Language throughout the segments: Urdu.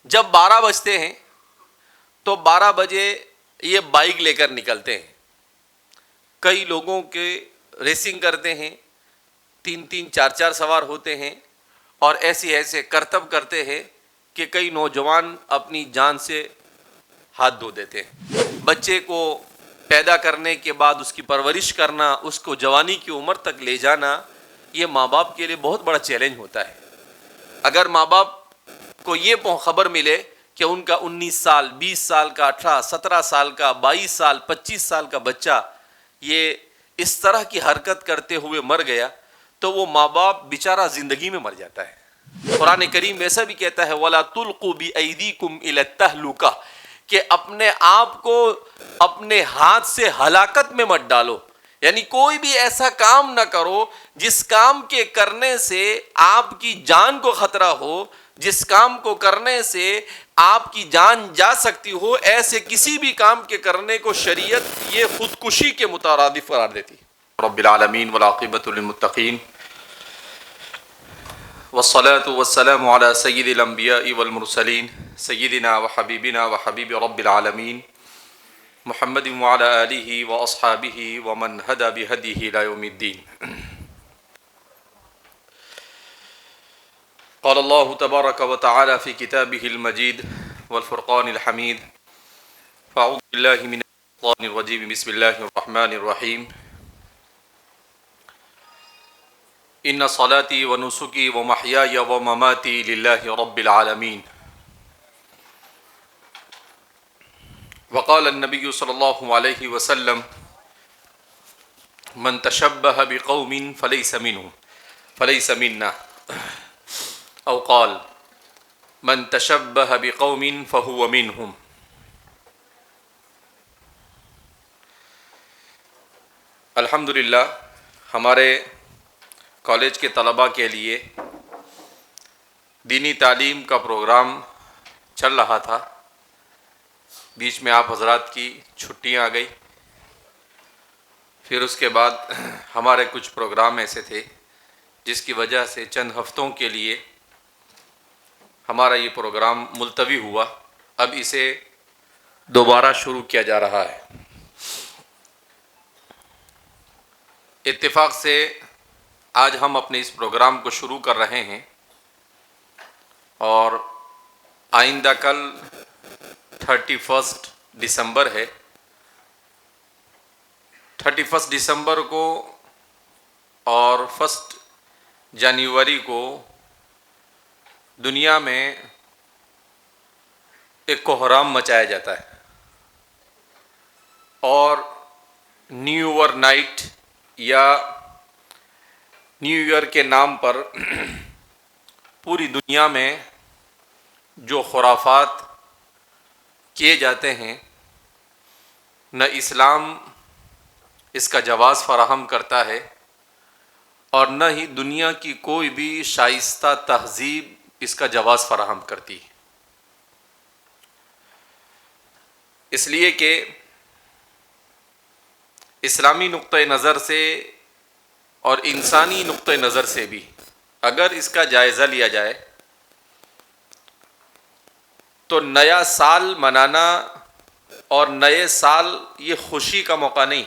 جب 12 بجتے ہیں تو 12 بجے یہ بائک لے کر نکلتے ہیں. کئی لوگوں کے ریسنگ کرتے ہیں، 3 4 سوار ہوتے ہیں اور ایسے کرتب کرتے ہیں کہ کئی نوجوان اپنی جان سے ہاتھ دھو دیتے ہیں. بچے کو پیدا کرنے کے بعد اس کی پرورش کرنا، اس کو جوانی کی عمر تک لے جانا، یہ ماں باپ کے لیے بہت بڑا چیلنج ہوتا ہے. اگر ماں باپ کو یہ خبر ملے کہ ان کا 19 سال 20 سال کا 18 17 سال کا 22 سال 25 سال کا بچہ یہ اس طرح کی حرکت کرتے ہوئے مر گیا تو وہ ماں باپ بیچارہ زندگی میں مر جاتا ہے. قرآن کریم ایسا بھی کہتا ہے وَلَا تُلْقُوا بِأَيْدِيكُمْ إِلَى التَّهْلُكَةِ، کہ اپنے آپ کو اپنے ہاتھ سے ہلاکت میں مت ڈالو. یعنی کوئی بھی ایسا کام نہ کرو جس کام کے کرنے سے آپ کی جان کو خطرہ ہو، جس کام کو کرنے سے آپ کی جان جا سکتی ہو. ایسے کسی بھی کام کے کرنے کو شریعت یہ خودکشی کے مترادف قرار دیتی. رب العالمین والعاقبۃ للمتقین والصلاة والسلام على سید الانبیاء والمرسلین سیدنا وحبیبنا وحبیب رب العالمین محمد وعلى آلہ واصحابہ ومن ہدى بہدیہ الی یوم الدین. قال اللہ تبارک وتعالی فی کتابہ المجید والفرقان الحمید. فاعوذ باللہ من الشیطان الرجیم بسم اللہ الرحمن الرحیم. ان صلاتی ونسکی ومحیای ومماتی للہ رب العالمین. وقال النبی صلی اللہ علیہ وسلم من تشبہ بقوم فلیس منہم فلیس منا، او قال من تشبہ بقوم فہو منہم. الحمدللہ ہمارے کالج کے طلباء کے لیے دینی تعلیم کا پروگرام چل رہا تھا. بیچ میں آپ حضرات کی چھٹیاں آ گئی. پھر اس کے بعد ہمارے کچھ پروگرام ایسے تھے جس کی وجہ سے چند ہفتوں کے لیے ہمارا یہ پروگرام ملتوی ہوا. اب اسے دوبارہ شروع کیا جا رہا ہے. اتفاق سے آج ہم اپنے اس پروگرام کو شروع کر رہے ہیں اور آئندہ کل 31 دسمبر ہے. 31 دسمبر کو اور 1 جنوری کو دنیا میں ایک کوہرام مچایا جاتا ہے اور نیو ایئر نائٹ یا نیو ایئر کے نام پر پوری دنیا میں جو خرافات کیے جاتے ہیں، نہ اسلام اس کا جواز فراہم کرتا ہے اور نہ ہی دنیا کی کوئی بھی شائستہ تہذیب اس کا جواز فراہم کرتی ہے. اس لیے کہ اسلامی نقطۂ نظر سے اور انسانی نقطۂ نظر سے بھی اگر اس کا جائزہ لیا جائے تو نیا سال منانا اور نئے سال یہ خوشی کا موقع نہیں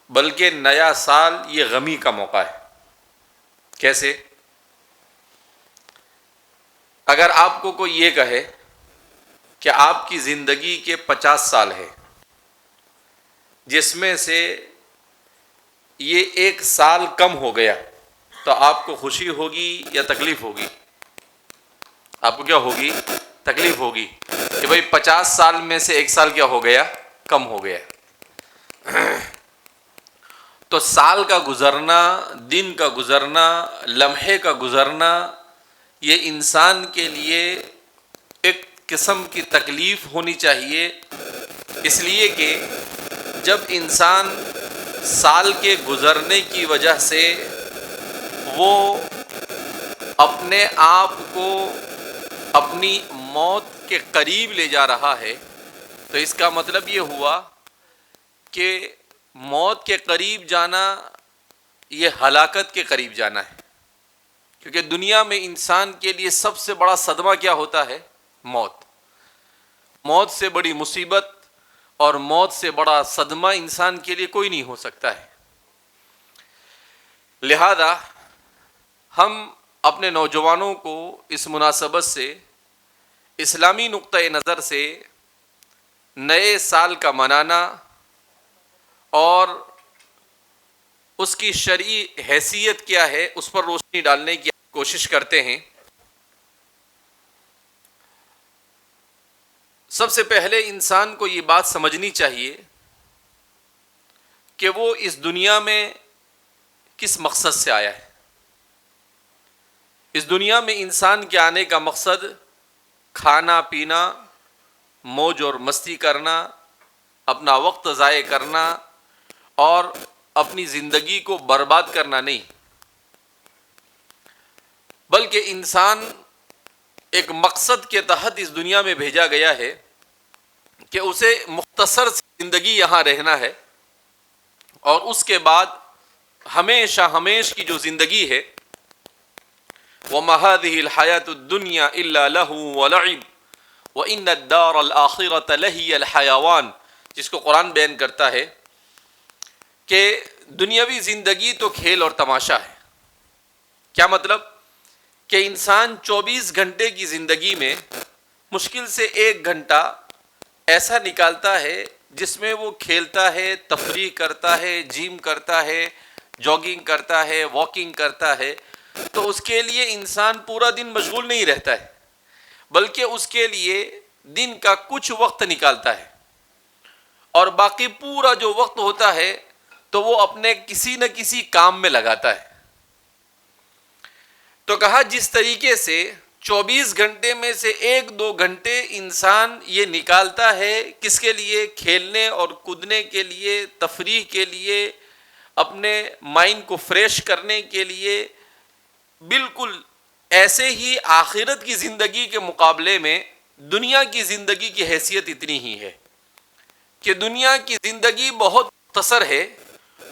بلکہ نیا سال یہ غمی کا موقع ہے. کیسے؟ اگر آپ کو کوئی یہ کہے کہ آپ کی زندگی کے 50 سال ہے جس میں سے یہ 1 سال کم ہو گیا تو آپ کو خوشی ہوگی یا تکلیف ہوگی؟ آپ کو کیا ہوگی؟ تکلیف ہوگی کہ بھئی 50 سال میں سے 1 سال کیا ہو گیا؟ کم ہو گیا. تو سال کا گزرنا، دن کا گزرنا، لمحے کا گزرنا یہ انسان کے لیے ایک قسم کی تکلیف ہونی چاہیے. اس لیے کہ جب انسان سال کے گزرنے کی وجہ سے وہ اپنے آپ کو اپنی موت کے قریب لے جا رہا ہے تو اس کا مطلب یہ ہوا کہ موت کے قریب جانا یہ ہلاکت کے قریب جانا ہے. کیونکہ دنیا میں انسان کے لیے سب سے بڑا صدمہ کیا ہوتا ہے؟ موت. موت سے بڑی مصیبت اور موت سے بڑا صدمہ انسان کے لیے کوئی نہیں ہو سکتا ہے. لہذا ہم اپنے نوجوانوں کو اس مناسبت سے اسلامی نقطۂ نظر سے نئے سال کا منانا اور اس کی شرعی حیثیت کیا ہے اس پر روشنی ڈالنے کی کوشش کرتے ہیں. سب سے پہلے انسان کو یہ بات سمجھنی چاہیے کہ وہ اس دنیا میں کس مقصد سے آیا ہے. اس دنیا میں انسان کے آنے کا مقصد کھانا پینا، موج اور مستی کرنا، اپنا وقت ضائع کرنا اور اپنی زندگی کو برباد کرنا نہیں، بلکہ انسان ایک مقصد کے تحت اس دنیا میں بھیجا گیا ہے کہ اسے مختصر سی زندگی یہاں رہنا ہے اور اس کے بعد ہمیشہ ہمیش کی جو زندگی ہے وَمَا هَٰذِهِ الْحَيَاةُ الدُّنْيَا إِلَّا لَهْوٌ وَلَعِبٌ وَإِنَّ الدَّارَ الْآخِرَةَ لَهِيَ الْحَيَوَانُ، جس کو قرآن بیان کرتا ہے کہ دنیاوی زندگی تو کھیل اور تماشا ہے. کیا مطلب؟ کہ انسان 24 گھنٹے کی زندگی میں مشکل سے 1 گھنٹہ ایسا نکالتا ہے جس میں وہ کھیلتا ہے، تفریح کرتا ہے، جم کرتا ہے، جاگنگ کرتا ہے، واکنگ کرتا ہے. تو اس کے لیے انسان پورا دن مشغول نہیں رہتا ہے، بلکہ اس کے لیے دن کا کچھ وقت نکالتا ہے اور باقی پورا جو وقت ہوتا ہے تو وہ اپنے کسی نہ کسی کام میں لگاتا ہے. تو کہا جس طریقے سے 24 گھنٹے میں سے 1-2 گھنٹے انسان یہ نکالتا ہے کس کے لیے؟ کھیلنے اور کودنے کے لیے، تفریح کے لیے، اپنے مائنڈ کو فریش کرنے کے لیے. بالکل ایسے ہی آخرت کی زندگی کے مقابلے میں دنیا کی زندگی کی حیثیت اتنی ہی ہے کہ دنیا کی زندگی بہت مختصر ہے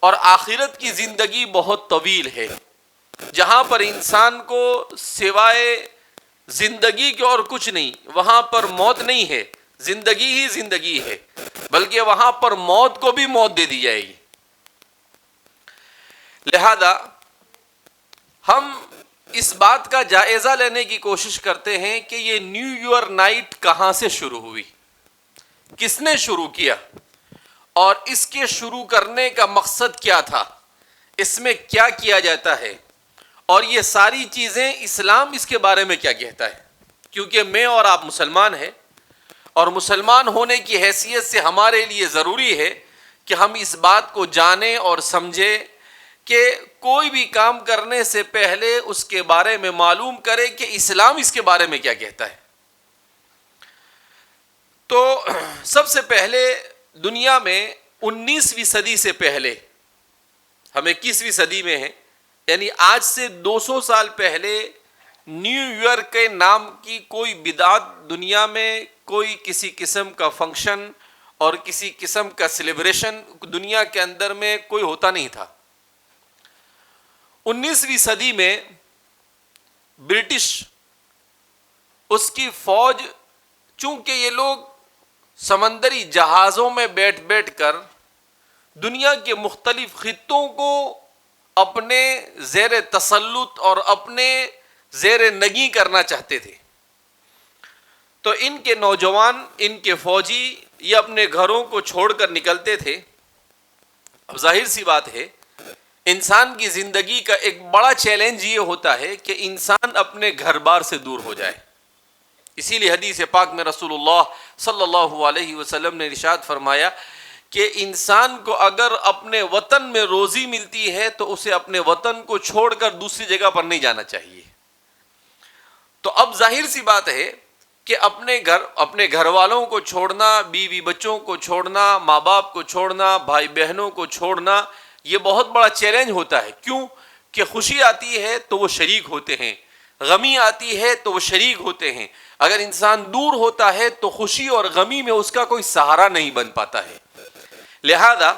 اور آخرت کی زندگی بہت طویل ہے، جہاں پر انسان کو سوائے زندگی کے اور کچھ نہیں. وہاں پر موت نہیں ہے، زندگی ہی زندگی ہے، بلکہ وہاں پر موت کو بھی موت دے دی جائے گی. لہذا ہم اس بات کا جائزہ لینے کی کوشش کرتے ہیں کہ یہ نیو ایئر نائٹ کہاں سے شروع ہوئی، کس نے شروع کیا اور اس کے شروع کرنے کا مقصد کیا تھا، اس میں کیا کیا جاتا ہے اور یہ ساری چیزیں اسلام اس کے بارے میں کیا کہتا ہے. کیونکہ میں اور آپ مسلمان ہیں اور مسلمان ہونے کی حیثیت سے ہمارے لیے ضروری ہے کہ ہم اس بات کو جانیں اور سمجھیں کہ کوئی بھی کام کرنے سے پہلے اس کے بارے میں معلوم کرے کہ اسلام اس کے بارے میں کیا کہتا ہے. تو سب سے پہلے دنیا میں 19ویں صدی سے پہلے، ہم 21ویں صدی میں ہیں، یعنی آج سے 200 سال پہلے نیو ایئر کے نام کی کوئی بدعت دنیا میں، کوئی کسی قسم کا فنکشن اور کسی قسم کا سیلیبریشن دنیا کے اندر میں کوئی ہوتا نہیں تھا. 19ویں صدی میں برٹش، اس کی فوج، چونکہ یہ لوگ سمندری جہازوں میں بیٹھ بیٹھ کر دنیا کے مختلف خطوں کو اپنے زیر تسلط اور اپنے زیر نگیں کرنا چاہتے تھے، تو ان کے نوجوان، ان کے فوجی یہ اپنے گھروں کو چھوڑ کر نکلتے تھے. اب ظاہر سی بات ہے انسان کی زندگی کا ایک بڑا چیلنج یہ ہوتا ہے کہ انسان اپنے گھر بار سے دور ہو جائے. اسی لیے حدیث پاک میں رسول اللہ صلی اللہ علیہ وسلم نے ارشاد فرمایا کہ انسان کو اگر اپنے وطن میں روزی ملتی ہے تو اسے اپنے وطن کو چھوڑ کر دوسری جگہ پر نہیں جانا چاہیے. تو اب ظاہر سی بات ہے کہ اپنے گھر والوں کو چھوڑنا، بیوی بچوں کو چھوڑنا، ماں باپ کو چھوڑنا، بھائی بہنوں کو چھوڑنا، یہ بہت بڑا چیلنج ہوتا ہے. کیوں کہ خوشی آتی ہے تو وہ شریک ہوتے ہیں، غمی آتی ہے تو وہ شریک ہوتے ہیں. اگر انسان دور ہوتا ہے تو خوشی اور غمی میں اس کا کوئی سہارا نہیں بن پاتا ہے. لہذا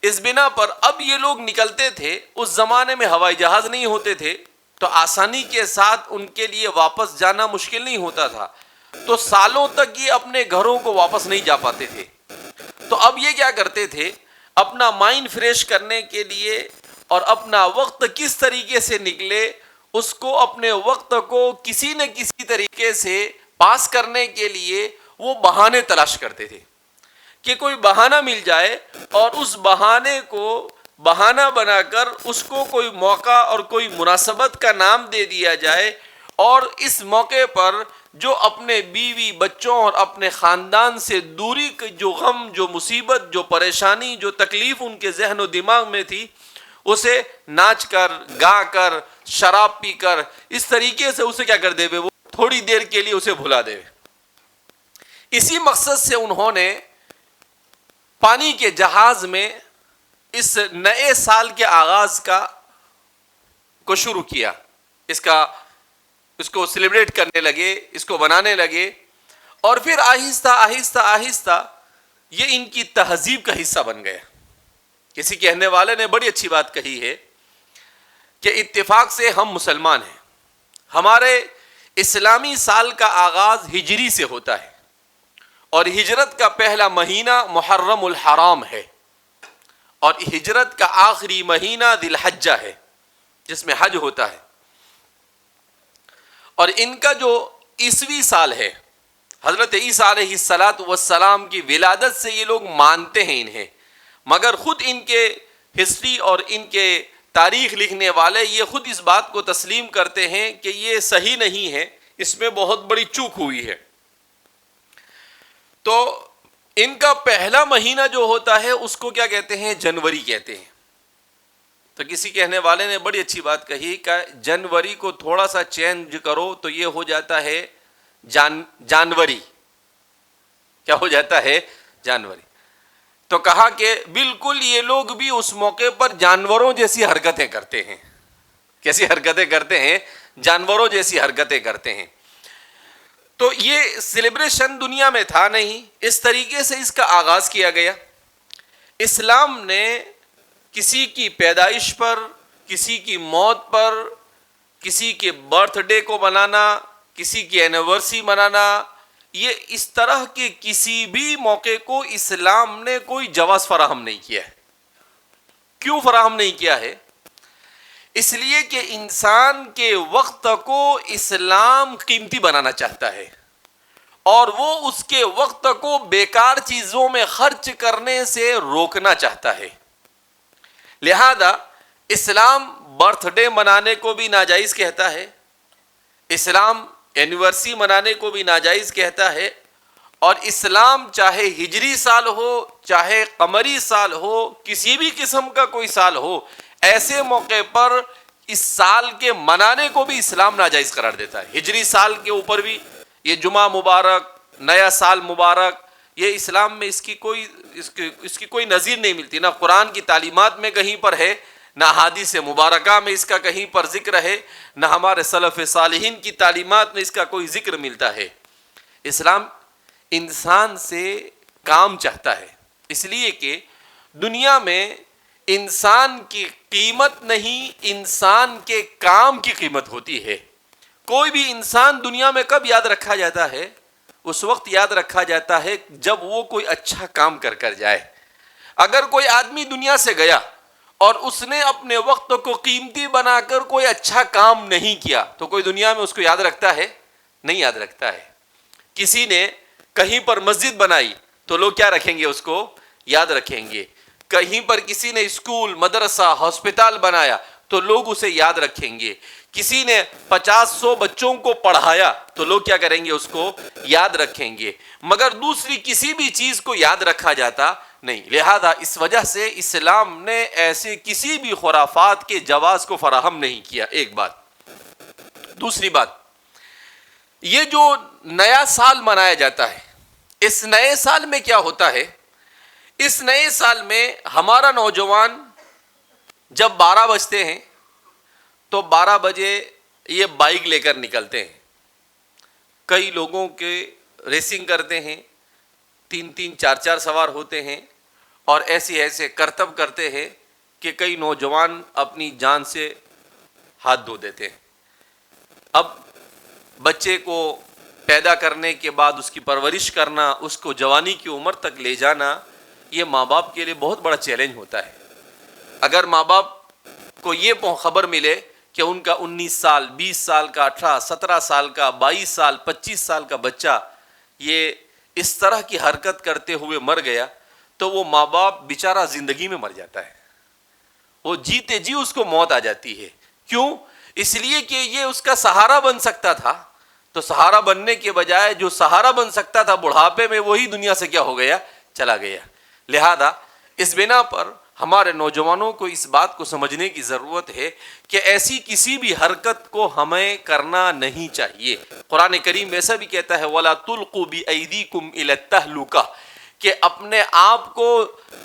اس بنا پر اب یہ لوگ نکلتے تھے. اس زمانے میں ہوائی جہاز نہیں ہوتے تھے، تو آسانی کے ساتھ ان کے لیے واپس جانا مشکل نہیں ہوتا تھا، تو سالوں تک یہ اپنے گھروں کو واپس نہیں جا پاتے تھے۔ تو اب یہ کیا کرتے تھے، اپنا مائنڈ فریش کرنے کے لیے اور اپنا وقت کس طریقے سے نکلے، اس کو اپنے وقت کو کسی نہ کسی طریقے سے پاس کرنے کے لیے وہ بہانے تلاش کرتے تھے کہ کوئی بہانہ مل جائے اور اس بہانے کو بہانہ بنا کر اس کو کوئی موقع اور کوئی مناسبت کا نام دے دیا جائے، اور اس موقع پر جو اپنے بیوی بچوں اور اپنے خاندان سے دوری کے جو غم، جو مصیبت، جو پریشانی، جو تکلیف ان کے ذہن و دماغ میں تھی، اسے ناچ کر، گا کر، شراب پی کر اس طریقے سے اسے کیا کر دے، وہ تھوڑی دیر کے لیے اسے بھلا دے۔ اسی مقصد سے انہوں نے پانی کے جہاز میں اس نئے سال کے آغاز کو شروع کیا، اس کو سیلیبریٹ کرنے لگے، اس کو بنانے لگے، اور پھر آہستہ آہستہ آہستہ یہ ان کی تہذیب کا حصہ بن گیا۔ کسی کہنے والے نے بڑی اچھی بات کہی ہے کہ اتفاق سے ہم مسلمان ہیں، ہمارے اسلامی سال کا آغاز ہجری سے ہوتا ہے، اور ہجرت کا پہلا مہینہ محرم الحرام ہے، اور ہجرت کا آخری مہینہ ذی الحجہ ہے جس میں حج ہوتا ہے، اور ان کا جو عیسوی سال ہے، حضرت عیسیٰ علیہ السلام کی ولادت سے یہ لوگ مانتے ہیں انہیں، مگر خود ان کے ہسٹری اور ان کے تاریخ لکھنے والے یہ خود اس بات کو تسلیم کرتے ہیں کہ یہ صحیح نہیں ہے، اس میں بہت بڑی چوک ہوئی ہے۔ تو ان کا پہلا مہینہ جو ہوتا ہے اس کو کیا کہتے ہیں، جنوری کہتے ہیں۔ تو کسی کہنے والے نے بڑی اچھی بات کہی کہ جنوری کو تھوڑا سا چینج کرو تو یہ ہو جاتا ہے جانوری، کیا ہو جاتا ہے، جانوری۔ تو کہا کہ بالکل یہ لوگ بھی اس موقع پر جانوروں جیسی حرکتیں کرتے ہیں۔ کیسی حرکتیں کرتے ہیں؟ جانوروں جیسی حرکتیں کرتے ہیں۔ تو یہ سیلیبریشن دنیا میں تھا نہیں، اس طریقے سے اس کا آغاز کیا گیا۔ اسلام نے کسی کی پیدائش پر، کسی کی موت پر، کسی کے برتھ ڈے کو منانا، کسی کی اینیورسری منانا، یہ اس طرح کے کسی بھی موقع کو اسلام نے کوئی جواز فراہم نہیں کیا ہے۔ کیوں فراہم نہیں کیا ہے؟ اس لیے کہ انسان کے وقت کو اسلام قیمتی بنانا چاہتا ہے، اور وہ اس کے وقت کو بیکار چیزوں میں خرچ کرنے سے روکنا چاہتا ہے۔ لہذا اسلام برتھ ڈے منانے کو بھی ناجائز کہتا ہے، اسلام اینیورسری منانے کو بھی ناجائز کہتا ہے، اور اسلام چاہے ہجری سال ہو چاہے قمری سال ہو، کسی بھی قسم کا کوئی سال ہو، ایسے موقع پر اس سال کے منانے کو بھی اسلام ناجائز قرار دیتا ہے۔ ہجری سال کے اوپر بھی یہ جمعہ مبارک، نیا سال مبارک، یہ اسلام میں اس کی کوئی نظیر نہیں ملتی، نہ قرآن کی تعلیمات میں کہیں پر ہے، نہ احادیث مبارکہ میں اس کا کہیں پر ذکر ہے، نہ ہمارے سلف صالحین کی تعلیمات میں اس کا کوئی ذکر ملتا ہے۔ اسلام انسان سے کام چاہتا ہے، اس لیے کہ دنیا میں انسان کی قیمت نہیں، انسان کے کام کی قیمت ہوتی ہے۔ کوئی بھی انسان دنیا میں کب یاد رکھا جاتا ہے؟ اس وقت یاد رکھا جاتا ہے جب وہ کوئی اچھا کام کر جائے۔ اگر کوئی آدمی دنیا سے گیا اور اس نے اپنے وقت کو قیمتی بنا کر کوئی اچھا کام نہیں کیا تو کوئی دنیا میں اس کو یاد رکھتا ہے؟ نہیں یاد رکھتا ہے۔ کسی نے کہیں پر مسجد بنائی تو لوگ کیا رکھیں گے؟ اس کو یاد رکھیں گے۔ کہیں پر کسی نے اسکول، مدرسہ، ہسپتال بنایا تو لوگ اسے یاد رکھیں گے۔ کسی نے 50-100 بچوں کو پڑھایا تو لوگ کیا کریں گے؟ اس کو یاد رکھیں گے، مگر دوسری کسی بھی چیز کو یاد رکھا جاتا نہیں۔ لہذا اس وجہ سے اسلام نے ایسے کسی بھی خرافات کے جواز کو فراہم نہیں کیا، ایک بات۔ دوسری بات، یہ جو نیا سال منایا جاتا ہے، اس نئے سال میں کیا ہوتا ہے؟ اس نئے سال میں ہمارا نوجوان جب 12 بجتے ہیں تو 12 بجے یہ بائک لے کر نکلتے ہیں، کئی لوگوں کے ریسنگ کرتے ہیں، 3-3 4-4 سوار ہوتے ہیں، اور ایسے کرتب کرتے ہیں کہ کئی نوجوان اپنی جان سے ہاتھ دھو دیتے ہیں۔ اب بچے کو پیدا کرنے کے بعد اس کی پرورش کرنا، اس کو جوانی کی عمر تک لے جانا، یہ ماں باپ کے لیے بہت بڑا چیلنج ہوتا ہے۔ اگر ماں باپ کو یہ خبر ملے کہ ان کا 19 سال 20 سال کا 18 17 سال کا 22 سال 25 سال کا بچہ یہ اس طرح کی حرکت کرتے ہوئے مر گیا، تو وہ ماں باپ بیچارہ زندگی میں مر جاتا ہے، وہ جیتے جی اس کو موت آ جاتی ہے۔ کیوں؟ اس لیے کہ یہ اس کا سہارا بن سکتا تھا، تو سہارا بننے کے بجائے جو سہارا بن سکتا تھا بڑھاپے میں، وہی دنیا سے کیا ہو گیا؟ چلا گیا۔ لہذا اس بنا پر ہمارے نوجوانوں کو اس بات کو سمجھنے کی ضرورت ہے کہ ایسی کسی بھی حرکت کو ہمیں کرنا نہیں چاہیے۔ قرآن کریم ایسا بھی کہتا ہے وَلَا تُلْقُوا بِأَيْدِيكُمْ إِلَى التَّهْلُكَةِ، کہ اپنے آپ کو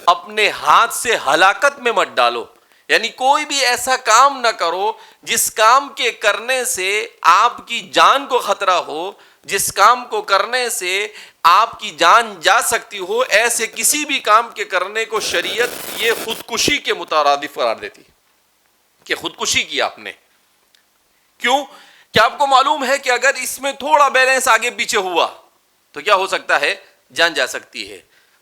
اپنے ہاتھ سے ہلاکت میں مت ڈالو، یعنی کوئی بھی ایسا کام نہ کرو جس کام کے کرنے سے آپ کی جان کو خطرہ ہو، جس کام کو کرنے سے آپ کی جان جا سکتی ہو، ایسے کسی بھی کام کے کرنے کو شریعت یہ خودکشی کے مترادف قرار دیتی کہ خودکشی کی آپ نے۔ کیوں؟ کہ آپ کو معلوم ہے کہ اگر اس میں تھوڑا بیلنس آگے پیچھے ہوا تو کیا ہو سکتا ہے؟ جان جا سکتی ہے۔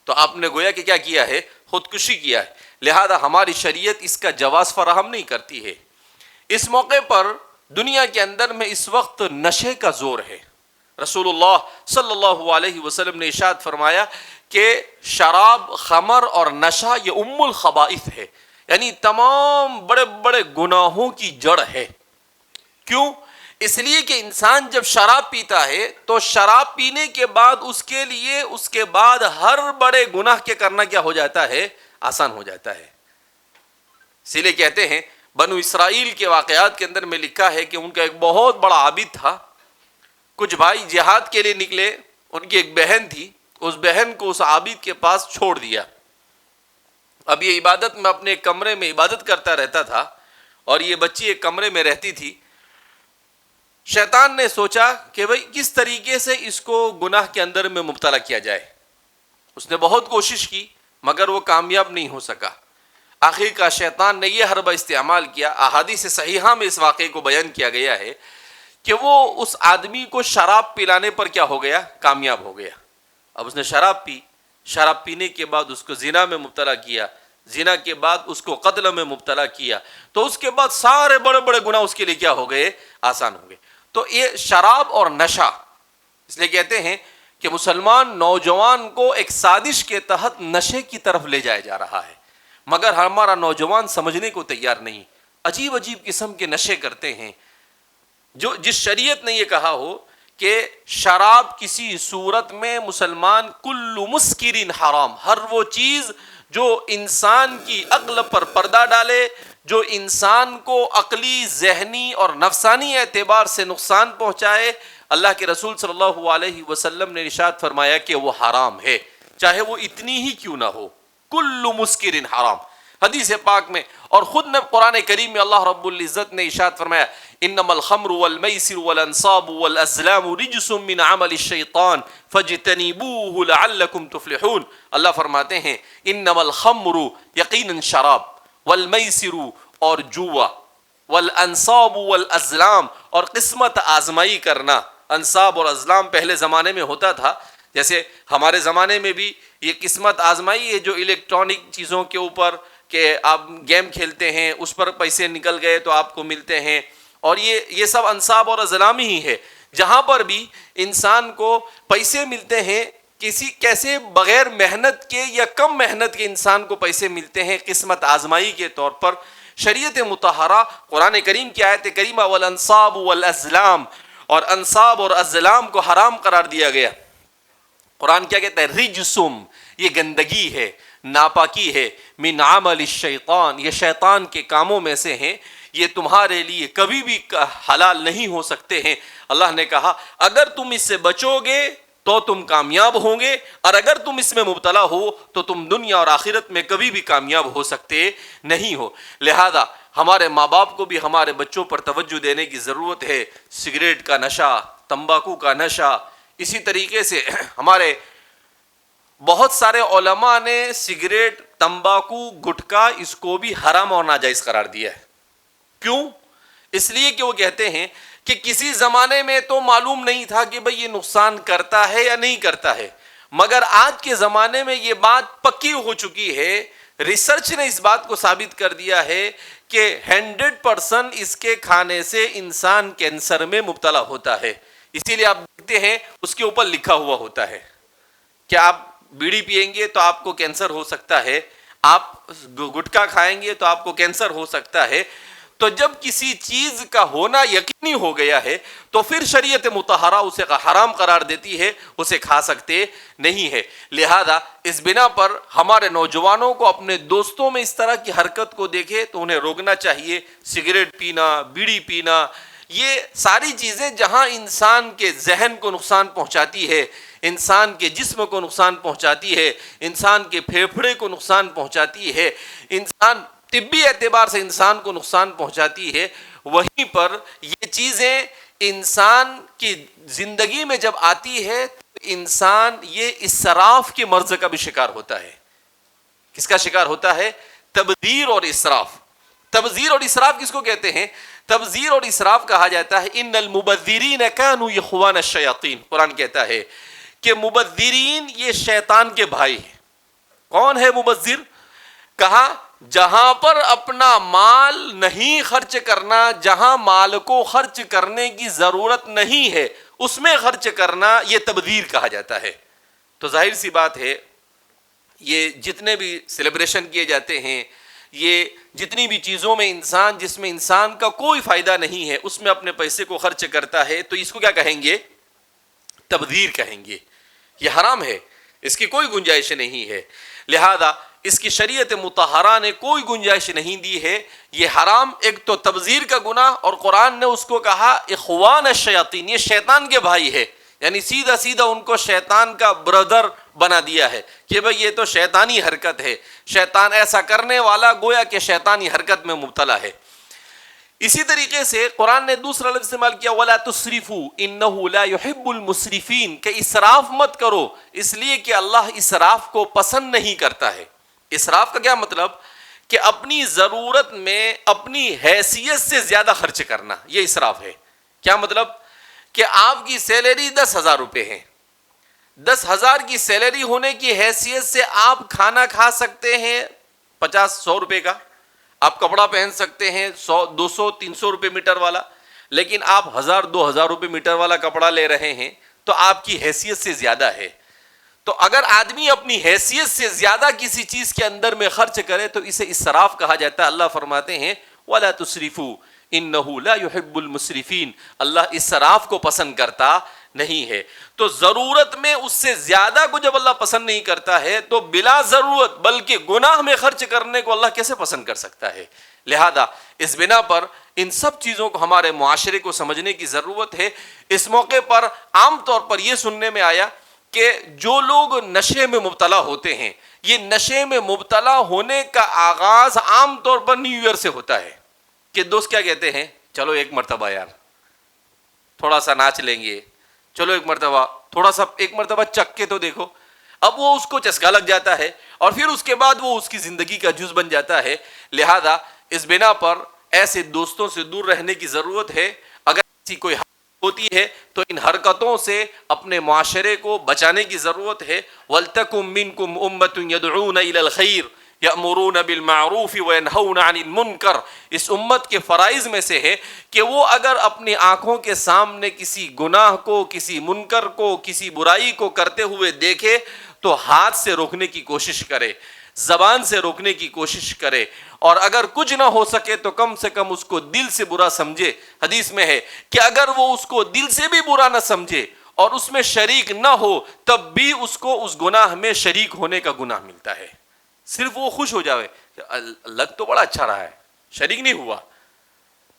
تو آپ نے گویا کہ کیا کیا ہے؟ خودکشی کیا ہے۔ لہذا ہماری شریعت اس کا جواز فراہم نہیں کرتی ہے۔ اس موقع پر دنیا کے اندر میں اس وقت نشے کا زور ہے۔ رسول اللہ صلی اللہ علیہ وسلم نے ارشاد فرمایا کہ شراب، خمر اور نشہ یہ ام الخبائث ہے، یعنی تمام بڑے بڑے گناہوں کی جڑ ہے۔ کیوں؟ اس لیے کہ انسان جب شراب پیتا ہے تو شراب پینے کے بعد اس کے لیے اس کے بعد ہر بڑے گناہ کے کرنا کیا ہو جاتا ہے؟ آسان ہو جاتا ہے۔ اسی لیے کہتے ہیں بنو اسرائیل کے واقعات کے اندر میں لکھا ہے کہ ان کا ایک بہت بڑا عابد تھا، کچھ بھائی جہاد کے لیے نکلے، ان کی ایک بہن تھی، اس بہن کو اس عابد کے پاس چھوڑ دیا۔ اب یہ عبادت میں اپنے کمرے میں عبادت کرتا رہتا تھا اور یہ بچی ایک کمرے میں رہتی تھی۔ شیطان نے سوچا کہ بھئی کس طریقے سے اس کو گناہ کے اندر میں مبتلا کیا جائے۔ اس نے بہت کوشش کی مگر وہ کامیاب نہیں ہو سکا۔ آخر کا شیطان نے یہ حربہ استعمال کیا۔ احادیث صحیحہ میں اس واقعے کو بیان کیا گیا ہے کہ وہ اس آدمی کو شراب پلانے پر کیا ہو گیا؟ کامیاب ہو گیا۔ اب اس نے شراب پی، شراب پینے کے بعد اس کو زنا میں مبتلا کیا، زنا کے بعد اس کو قتل میں مبتلا کیا، تو اس کے بعد سارے بڑے بڑے گناہ اس کے لیے کیا ہو گئے؟ آسان ہو گئے۔ تو یہ شراب اور نشہ، اس لیے کہتے ہیں کہ مسلمان نوجوان کو ایک سازش کے تحت نشے کی طرف لے جایا جا رہا ہے، مگر ہمارا نوجوان سمجھنے کو تیار نہیں، عجیب عجیب قسم کے نشے کرتے ہیں۔ جو جس شریعت نے یہ کہا ہو کہ شراب کسی صورت میں مسلمان کل مسکرین حرام، ہر وہ چیز جو انسان کی عقل پر پردہ ڈالے، جو انسان کو عقلی، ذہنی اور نفسانی اعتبار سے نقصان پہنچائے، اللہ کے رسول صلی اللہ علیہ وسلم نے ارشاد فرمایا کہ وہ حرام ہے، چاہے وہ اتنی ہی کیوں نہ ہو۔ کل مسکرین حرام، حدیث پاک میں، اور خود نے قرآن کریم میں اللہ رب العزت نے ارشاد فرمایا انما الخمر والمیسر والانصاب والازلام رجس من عمل الشیطان فاجتنبوه لعلکم تفلحون۔ اللہ فرماتے ہیں انما الخمر، یقینا شراب، والمیسر اور جوا، والانصاب والازلام اور قسمت آزمائی کرنا۔ انصاب اور ازلام پہلے زمانے میں ہوتا تھا، جیسے ہمارے زمانے میں بھی یہ قسمت آزمائی ہے جو الیکٹرانک چیزوں کے اوپر کہ آپ گیم کھیلتے ہیں، اس پر پیسے نکل گئے تو آپ کو ملتے ہیں، اور یہ سب انصاب اور ازلام ہی ہے، جہاں پر بھی انسان کو پیسے ملتے ہیں، کیسے بغیر محنت کے یا کم محنت کے انسان کو پیسے ملتے ہیں قسمت آزمائی کے طور پر۔ شریعت مطہرہ قرآن کریم کی آیت کریمہ والانصاب والازلام، اور انصاب اور ازلام کو حرام قرار دیا گیا۔ قرآن کیا کہتا ہے؟ رجسم، یہ گندگی ہے، ناپاکی ہے، من عمل الشیطان، یہ شیطان کے کاموں میں سے ہیں، یہ تمہارے لیے کبھی بھی حلال نہیں ہو سکتے ہیں۔ اللہ نے کہا اگر تم اس سے بچو گے تو تم کامیاب ہوں گے، اور اگر تم اس میں مبتلا ہو تو تم دنیا اور آخرت میں کبھی بھی کامیاب ہو سکتے نہیں ہو۔ لہذا ہمارے ماں باپ کو بھی ہمارے بچوں پر توجہ دینے کی ضرورت ہے۔ سگریٹ کا نشہ، تمباکو کا نشہ، اسی طریقے سے ہمارے بہت سارے علماء نے سگریٹ، تمباکو، گٹکا اس کو بھی حرام اور ناجائز قرار دیا ہے۔ کیوں؟ اس لیے کہ وہ کہتے ہیں کہ کسی زمانے میں تو معلوم نہیں تھا کہ بھئی یہ نقصان کرتا ہے یا نہیں کرتا ہے، مگر آج کے زمانے میں یہ بات پکی ہو چکی ہے، ریسرچ نے اس بات کو ثابت کر دیا ہے کہ 100% اس کے کھانے سے انسان کینسر میں مبتلا ہوتا ہے۔ اسی لیے آپ دیکھتے ہیں اس کے اوپر لکھا ہوا ہوتا ہے کہ آپ بیڑی پیئیں گے تو آپ کو کینسر ہو سکتا ہے، آپ گٹکا کھائیں گے تو آپ کو کینسر ہو سکتا ہے۔ تو جب کسی چیز کا ہونا یقینی ہو گیا ہے تو پھر شریعت مطہرہ اسے حرام قرار دیتی ہے، اسے کھا سکتے نہیں ہے۔ لہذا اس بنا پر ہمارے نوجوانوں کو اپنے دوستوں میں اس طرح کی حرکت کو دیکھے تو انہیں روکنا چاہیے۔ سگریٹ پینا، بیڑی پینا، یہ ساری چیزیں جہاں انسان کے ذہن کو نقصان پہنچاتی ہے، انسان کے جسم کو نقصان پہنچاتی ہے، انسان کے پھیپھڑے کو نقصان پہنچاتی ہے، انسان طبی اعتبار سے انسان کو نقصان پہنچاتی ہے، وہیں پر یہ چیزیں انسان کی زندگی میں جب آتی ہے تو انسان یہ اسراف کے مرض کا بھی شکار ہوتا ہے۔ کس کا شکار ہوتا ہے؟ تبذیر اور اسراف۔ تبذیر اور اسراف کس کو کہتے ہیں؟ تبذیر اور اسراف کہا جاتا ہے ان المبذرین کانوا اخوان الشیاطین۔ قرآن کہتا ہے کہ مبذرین یہ شیطان کے بھائی ہیں۔ کون ہے مبذر؟ کہا جہاں پر اپنا مال نہیں خرچ کرنا، جہاں مال کو خرچ کرنے کی ضرورت نہیں ہے اس میں خرچ کرنا، یہ تبذیر کہا جاتا ہے۔ تو ظاہر سی بات ہے یہ جتنے بھی سیلیبریشن کیے جاتے ہیں، یہ جتنی بھی چیزوں میں انسان جس میں انسان کا کوئی فائدہ نہیں ہے اس میں اپنے پیسے کو خرچ کرتا ہے، تو اس کو کیا کہیں گے؟ تبذیر کہیں گے۔ یہ حرام ہے، اس کی کوئی گنجائش نہیں ہے۔ لہذا اس کی شریعت مطہرہ نے کوئی گنجائش نہیں دی ہے۔ یہ حرام ایک تو تبذیر کا گناہ، اور قرآن نے اس کو کہا اخوان الشیاطین، یہ شیطان کے بھائی ہے، یعنی سیدھا سیدھا ان کو شیطان کا بردر بنا دیا ہے کہ بھئی یہ تو شیطانی حرکت ہے، شیطان ایسا کرنے والا گویا کہ شیطانی حرکت میں مبتلا ہے۔ اسی طریقے سے قرآن نے دوسرا لفظ استعمال کیا وَلَا تُسْرِفُوا إِنَّهُ لَا يُحِبُّ الْمُسْرِفِينَ، کہ اسراف مت کرو، اس لیے کہ اللہ اسراف کو پسند نہیں کرتا ہے۔ اسراف کا کیا مطلب؟ کہ اپنی ضرورت میں اپنی حیثیت سے زیادہ خرچ کرنا، یہ اسراف ہے۔ کیا مطلب؟ کہ آپ کی سیلری 10,000 روپے ہے، 10,000 کی سیلری ہونے کی حیثیت سے آپ کھانا کھا سکتے ہیں 50-100 روپے کا، آپ کپڑا پہن سکتے ہیں 100-200-300 روپے میٹر والا، لیکن آپ 1,000-2,000 روپے میٹر والا کپڑا لے رہے ہیں تو آپ کی حیثیت سے زیادہ ہے۔ تو اگر آدمی اپنی حیثیت سے زیادہ کسی چیز کے اندر میں خرچ کرے تو اسے اسراف کہا جاتا ہے۔ اللہ فرماتے ہیں وَلَا تُسْرِفُوا إِنَّهُ لَا يُحِبُّ الْمُسْرِفِينَ، اللہ اسراف کو پسند کرتا نہیں ہے۔ تو ضرورت میں اس سے زیادہ کو جب اللہ پسند نہیں کرتا ہے تو بلا ضرورت بلکہ گناہ میں خرچ کرنے کو اللہ کیسے پسند کر سکتا ہے؟ لہذا اس بنا پر ان سب چیزوں کو ہمارے معاشرے کو سمجھنے کی ضرورت ہے۔ اس موقع پر عام طور پر یہ سننے میں آیا کہ جو لوگ نشے میں مبتلا ہوتے ہیں، یہ نشے میں مبتلا ہونے کا آغاز عام طور پر نیو ایئر سے ہوتا ہے کہ دوست کیا کہتے ہیں، چلو ایک مرتبہ یار تھوڑا سا ناچ لیں گے، چلو ایک مرتبہ تھوڑا سا ایک مرتبہ چک کے تو دیکھو۔ اب وہ اس کو چسکا لگ جاتا ہے اور پھر اس کے بعد وہ اس کی زندگی کا جز بن جاتا ہے۔ لہذا اس بنا پر ایسے دوستوں سے دور رہنے کی ضرورت ہے۔ اگر کسی کوئی ہوتی ہے تو ان حرکتوں سے اپنے معاشرے کو بچانے کی ضرورت ہے۔ وَلْتَكُمْ مِنْكُمْ أُمَّةٌ يَدْعُونَ إِلَى الْخَيْرِ يَأْمُرُونَ بِالْمَعْرُوفِ وَيَنْهَوْنَ عَنِ الْمُنْكَرِ۔ اس امت کے فرائض میں سے ہے کہ وہ اگر اپنی آنکھوں کے سامنے کسی گناہ کو، کسی منکر کو، کسی برائی کو کرتے ہوئے دیکھے تو ہاتھ سے روکنے کی کوشش کرے، زبان سے روکنے کی کوشش کرے، اور اگر کچھ نہ ہو سکے تو کم سے کم اس کو دل سے برا سمجھے۔ حدیث میں ہے کہ اگر وہ اس کو دل سے بھی برا نہ سمجھے اور اس میں شریک نہ ہو تب بھی اس کو اس گناہ میں شریک ہونے کا گناہ ملتا ہے۔ صرف وہ خوش ہو جاوے، لگ تو بڑا اچھا رہا ہے، شریک نہیں ہوا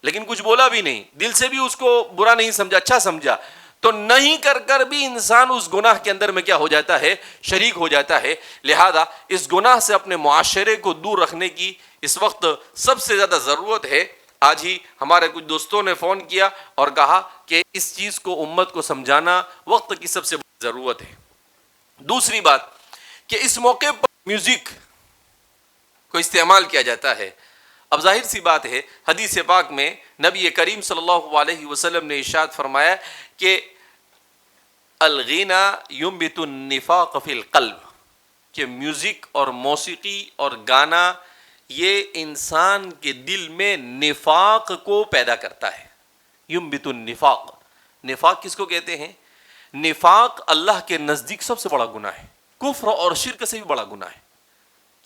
لیکن کچھ بولا بھی نہیں، دل سے بھی اس کو برا نہیں سمجھا، اچھا سمجھا، تو نہیں کر کر بھی انسان اس گناہ کے اندر میں کیا ہو جاتا ہے، شریک ہو جاتا ہے۔ لہذا اس گناہ سے اپنے معاشرے کو دور رکھنے کی اس وقت سب سے زیادہ ضرورت ہے۔ آج ہی ہمارے کچھ دوستوں نے فون کیا اور کہا کہ اس چیز کو امت کو سمجھانا وقت کی سب سے بڑی ضرورت ہے۔ دوسری بات کہ اس موقع پر میوزک کو استعمال کیا جاتا ہے۔ اب ظاہر سی بات ہے، حدیث پاک میں نبی کریم صلی اللہ علیہ وسلم نے ارشاد فرمایا کہ الغنا ينبت النفاق فی القلب، کہ میوزک اور موسیقی اور گانا یہ انسان کے دل میں نفاق کو پیدا کرتا ہے۔ ينبت النفاق، نفاق کس کو کہتے ہیں؟ نفاق اللہ کے نزدیک سب سے بڑا گناہ ہے، کفر اور شرک سے بھی بڑا گناہ ہے۔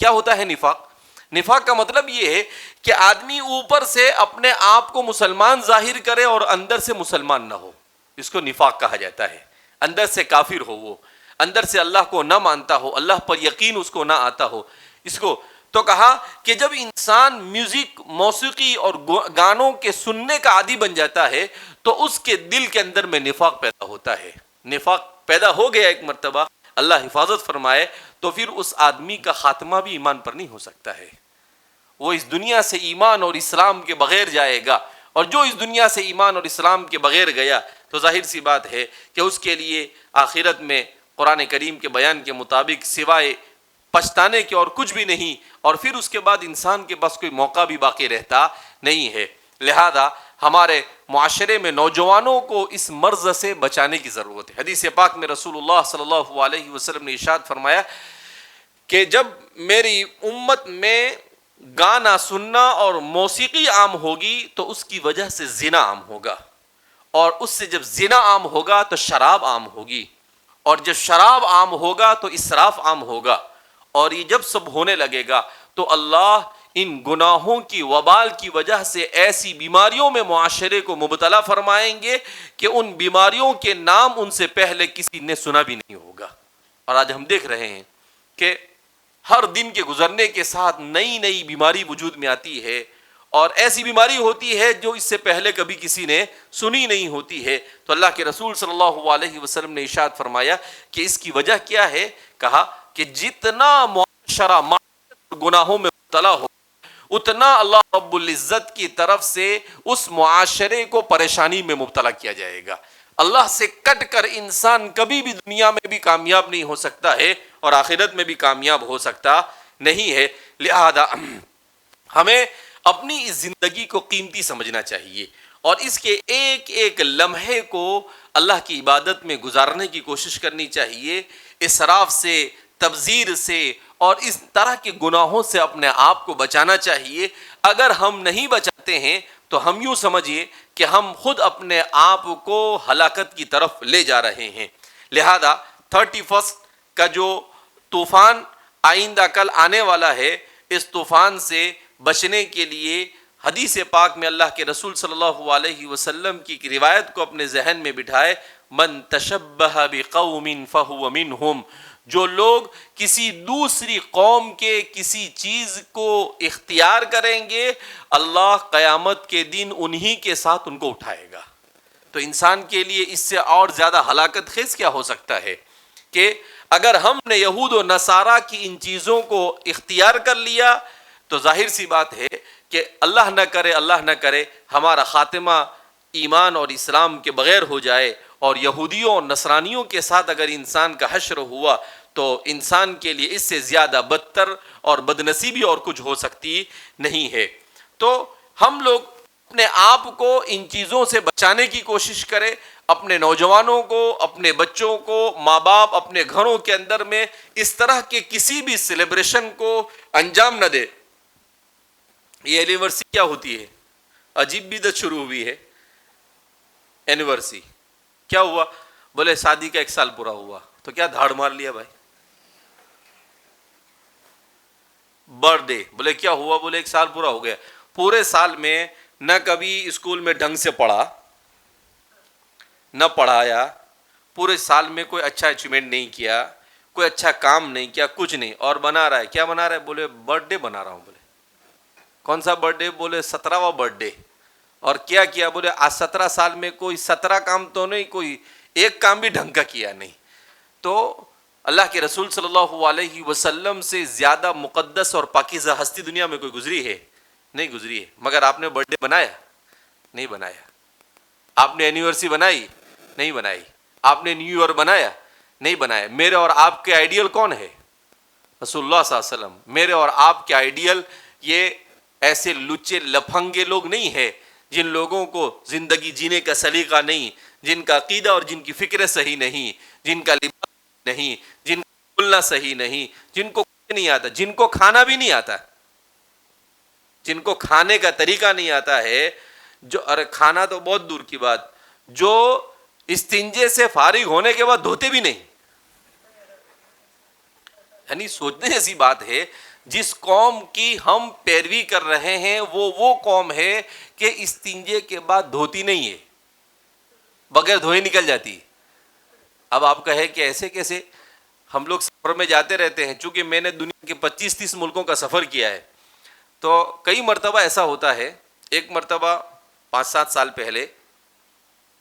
کیا ہوتا ہے نفاق؟ نفاق کا مطلب یہ ہے کہ آدمی اوپر سے اپنے آپ کو مسلمان ظاہر کرے اور اندر سے مسلمان نہ ہو، اس کو نفاق کہا جاتا ہے۔ اندر سے کافر ہو، وہ اندر سے اللہ کو نہ مانتا ہو، اللہ پر یقین اس کو نہ آتا ہو، اس کو تو کہا کہ جب انسان میوزک، موسیقی اور گانوں کے سننے کا عادی بن جاتا ہے تو اس کے دل کے اندر میں نفاق پیدا ہوتا ہے۔ نفاق پیدا ہو گیا ایک مرتبہ، اللہ حفاظت فرمائے، تو پھر اس آدمی کا خاتمہ بھی ایمان پر نہیں ہو سکتا ہے۔ وہ اس دنیا سے ایمان اور اسلام کے بغیر جائے گا، اور جو اس دنیا سے ایمان اور اسلام کے بغیر گیا تو ظاہر سی بات ہے کہ اس کے لیے آخرت میں قرآن کریم کے بیان کے مطابق سوائے پچھتانے کے اور کچھ بھی نہیں، اور پھر اس کے بعد انسان کے پاس کوئی موقع بھی باقی رہتا نہیں ہے۔ لہذا ہمارے معاشرے میں نوجوانوں کو اس مرض سے بچانے کی ضرورت ہے۔ حدیث پاک میں رسول اللہ صلی اللہ علیہ وسلم نے ارشاد فرمایا کہ جب میری امت میں گانا سننا اور موسیقی عام ہوگی تو اس کی وجہ سے زنا عام ہوگا، اور اس سے جب زنا عام ہوگا تو شراب عام ہوگی، اور جب شراب عام ہوگا تو اسراف عام ہوگا، اور یہ جب سب ہونے لگے گا تو اللہ ان گناہوں کی وبال کی وجہ سے ایسی بیماریوں میں معاشرے کو مبتلا فرمائیں گے کہ ان بیماریوں کے نام ان سے پہلے کسی نے سنا بھی نہیں ہوگا۔ اور آج ہم دیکھ رہے ہیں کہ ہر دن کے گزرنے کے ساتھ نئی نئی بیماری وجود میں آتی ہے، اور ایسی بیماری ہوتی ہے جو اس سے پہلے کبھی کسی نے سنی نہیں ہوتی ہے۔ تو اللہ کے رسول صلی اللہ علیہ وسلم نے ارشاد فرمایا کہ اس کی وجہ کیا ہے؟ کہا کہ جتنا معاشرہ گناہوں میں مبتلا ہو اتنا اللہ رب العزت کی طرف سے اس معاشرے کو پریشانی میں مبتلا کیا جائے گا۔ اللہ سے کٹ کر انسان کبھی بھی دنیا میں بھی کامیاب نہیں ہو سکتا ہے اور آخرت میں بھی کامیاب ہو سکتا نہیں ہے۔ لہذا ہمیں اپنی اس زندگی کو قیمتی سمجھنا چاہیے، اور اس کے ایک ایک لمحے کو اللہ کی عبادت میں گزارنے کی کوشش کرنی چاہیے، اسراف سے، تبذیر سے اور اس طرح کے گناہوں سے اپنے آپ کو بچانا چاہیے۔ اگر ہم نہیں بچاتے ہیں تو ہم یوں سمجھیے کہ ہم خود اپنے آپ کو ہلاکت کی طرف لے جا رہے ہیں۔ لہذا 31 کا جو طوفان آئندہ کل آنے والا ہے، اس طوفان سے بچنے کے لیے حدیث پاک میں اللہ کے رسول صلی اللہ علیہ وسلم کی روایت کو اپنے ذہن میں بٹھائے، من تشبہ بقوم فہو منہم، جو لوگ کسی دوسری قوم کے کسی چیز کو اختیار کریں گے اللہ قیامت کے دن انہی کے ساتھ ان کو اٹھائے گا۔ تو انسان کے لیے اس سے اور زیادہ ہلاکت خیز کیا ہو سکتا ہے کہ اگر ہم نے یہود و نصارہ کی ان چیزوں کو اختیار کر لیا تو ظاہر سی بات ہے کہ اللہ نہ کرے ہمارا خاتمہ ایمان اور اسلام کے بغیر ہو جائے، اور یہودیوں اور نصرانیوں کے ساتھ اگر انسان کا حشر ہوا تو انسان کے لیے اس سے زیادہ بدتر اور بدنصیبی اور کچھ ہو سکتی نہیں ہے۔ تو ہم لوگ اپنے آپ کو ان چیزوں سے بچانے کی کوشش کریں، اپنے نوجوانوں کو، اپنے بچوں کو، ماں باپ اپنے گھروں کے اندر میں اس طرح کے کسی بھی سیلیبریشن کو انجام نہ دے۔ یہ اینیورسری کیا ہوتی ہے؟ عجیب بدعت شروع ہوئی ہے۔ اینیورسری کیا ہوا؟ بولے شادی کا 1 سال پورا ہوا، تو کیا دھاڑ مار لیا بھائی؟ برتھ ڈے، بولے کیا ہوا؟ بولے 1 سال پورا ہو گیا۔ پورے سال میں نہ کبھی اسکول میں ڈھنگ سے پڑھا، نہ پڑھایا، پورے سال میں کوئی اچھا اچیومنٹ نہیں کیا، کوئی اچھا کام نہیں کیا، کچھ نہیں، اور بنا رہا ہے۔ کیا بنا رہا ہے؟ بولے برتھ ڈے بنا رہا ہوں۔ بولے کون سا برتھ ڈے؟ بولے 17واں برتھ ڈے۔ اور کیا؟ بولے آج 17 سال میں کوئی 17 کام تو نہیں، کوئی ایک کام بھی ڈھنگ کا کیا نہیں۔ تو اللہ کے رسول صلی اللہ علیہ وسلم سے زیادہ مقدس اور پاکیزہ ہستی دنیا میں کوئی گزری ہے؟ نہیں گزری ہے۔ مگر آپ نے برتھ ڈے بنایا؟ نہیں بنایا۔ آپ نے اینیورسری بنائی؟ نہیں بنائی۔ آپ نے نیو ایئر بنایا؟ نہیں بنایا۔ میرے اور آپ کے آئیڈیل کون ہے؟ رسول اللہ صلی اللہ علیہ وسلم۔ میرے اور آپ کے آئیڈیل یہ ایسے لچے لفنگے لوگ نہیں ہیں جن لوگوں کو زندگی جینے کا سلیقہ نہیں، جن کا عقیدہ اور جن کی فکر صحیح نہیں، جن کا لباس نہیں، جن کا بولنا صحیح نہیں، جن کو کچھ نہیں آتا، جن کو کھانا بھی نہیں آتا، جن کو کھانے کا طریقہ نہیں آتا ہے، جو ارے کھانا تو بہت دور کی بات، جو استنجے سے فارغ ہونے کے بعد دھوتے بھی نہیں. یعنی سوچنے جیسی بات ہے. جس قوم کی ہم پیروی کر رہے ہیں وہ قوم ہے کہ استنجے کے بعد دھوتی نہیں ہے، بغیر دھوئے نکل جاتی. اب آپ کہے کہ ایسے کیسے؟ ہم لوگ سفر میں جاتے رہتے ہیں، چونکہ میں نے دنیا کے 25-30 ملکوں کا سفر کیا ہے، تو کئی مرتبہ ایسا ہوتا ہے. ایک مرتبہ 5-7 سال پہلے،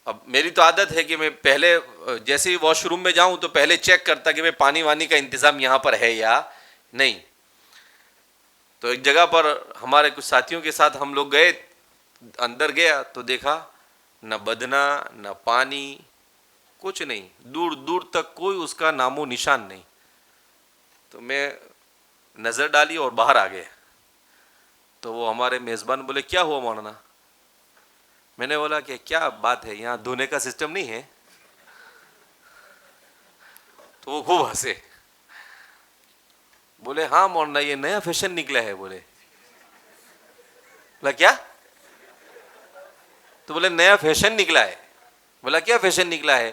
اب میری تو عادت ہے کہ میں پہلے جیسے ہی واش روم میں جاؤں تو پہلے چیک کرتا کہ میں پانی وانی کا انتظام یہاں پر ہے یا نہیں. تو ایک جگہ پر ہمارے کچھ ساتھیوں کے ساتھ ہم لوگ گئے، اندر گیا تو دیکھا نہ بدنا نہ پانی، کچھ نہیں، دور دور تک کوئی اس کا نام و نشان نہیں. تو میں نظر ڈالی اور باہر آ گیا. تو وہ ہمارے میزبان بولے کیا ہوا مولانا؟ میں نے بولا کہ کیا بات ہے، یہاں دھونے کا سسٹم نہیں ہے؟ تو وہ خوب ہنسے، بولے ہاں مولانا یہ نیا فیشن نکلا ہے. بولے کیا؟ تو بولے نیا فیشن نکلا ہے. بولا کیا فیشن نکلا ہے؟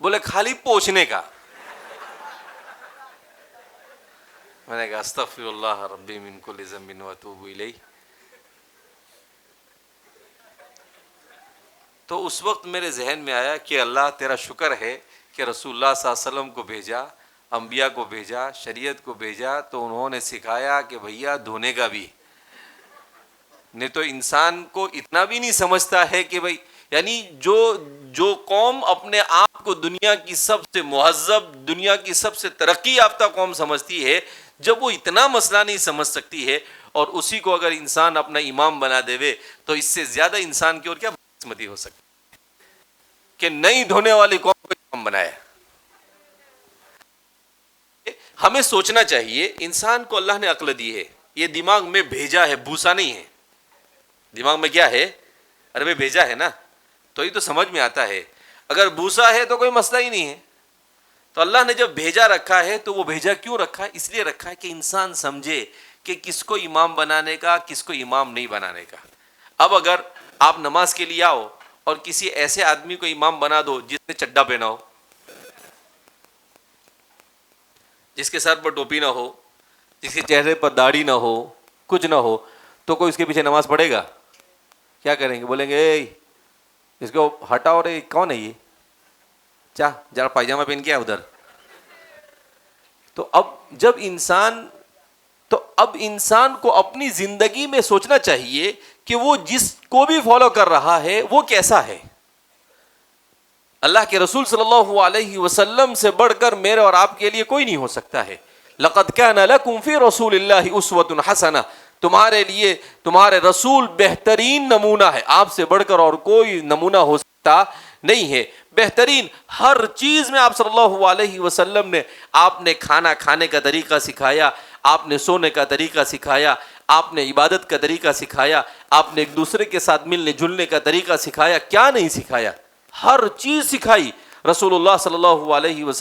بولے خالی پوچھنے کا. میں نے کہا استغفر اللہ ربی من کل ذنب واتوب الیہ. تو اس وقت میرے ذہن میں آیا کہ اللہ تیرا شکر ہے کہ رسول اللہ صلی اللہ علیہ وسلم کو بھیجا، انبیاء کو بھیجا، شریعت کو بھیجا، تو انہوں نے سکھایا کہ بھیا دھونے کا بھی. نہیں تو انسان کو اتنا بھی نہیں سمجھتا ہے کہ بھائی، یعنی جو قوم اپنے آپ کو دنیا کی سب سے مہذب، دنیا کی سب سے ترقی یافتہ قوم سمجھتی ہے، جب وہ اتنا مسئلہ نہیں سمجھ سکتی ہے اور اسی کو اگر انسان اپنا امام بنا دے تو اس سے زیادہ انسان کی اور کیا بدقسمتی ہو سکتی کہ نہیں دھونے والی قوم کو امام بنایا. ہمیں سوچنا چاہیے، انسان کو اللہ نے عقل دی ہے، یہ دماغ میں بھیجا ہے، بھوسا نہیں ہے. دماغ میں کیا ہے؟ ارے بھائی بھیجا ہے نا، تو یہ تو سمجھ میں آتا ہے. اگر بھوسا ہے تو کوئی مسئلہ ہی نہیں ہے. تو اللہ نے جب بھیجا رکھا ہے تو وہ بھیجا کیوں رکھا ہے؟ اس لیے رکھا ہے کہ انسان سمجھے کہ کس کو امام بنانے کا، کس کو امام نہیں بنانے کا. اب اگر آپ نماز کے لیے آؤ اور کسی ایسے آدمی کو امام بنا دو جس نے چڈا پہنا ہو، جس کے سر پر ٹوپی نہ ہو، جس کے چہرے پر داڑھی نہ ہو، کچھ نہ ہو، تو کوئی اس کے پیچھے نماز پڑھے گا؟ کیا کریں گے؟ بولیں گے اے اس کو ہٹاؤ رے، کون ہے یہ؟ چاہ ذرا پائجامہ پہن کے ادھر. تو اب انسان کو اپنی زندگی میں سوچنا چاہیے کہ وہ جس کو بھی فالو کر رہا ہے وہ کیسا ہے. اللہ کے رسول صلی اللہ علیہ وسلم سے بڑھ کر میرے اور آپ کے لیے کوئی نہیں ہو سکتا ہے. لقد کان لکم فی رسول اللہ اسوۃ حسنہ، تمہارے لیے تمہارے رسول بہترین نمونہ ہے، آپ سے بڑھ کر اور کوئی نمونہ ہو سکتا نہیں ہے. بہترین ہر چیز میں آپ صلی اللہ علیہ وسلم نے، آپ نے کھانا کھانے کا طریقہ سکھایا، آپ نے سونے کا طریقہ سکھایا، آپ نے عبادت کا طریقہ سکھایا، آپ نے ایک دوسرے کے ساتھ ملنے جلنے کا طریقہ سکھایا. کیا نہیں سکھایا؟ ہر چیز سکھائی. رسول اللہ صلی اللہ علیہ وسلم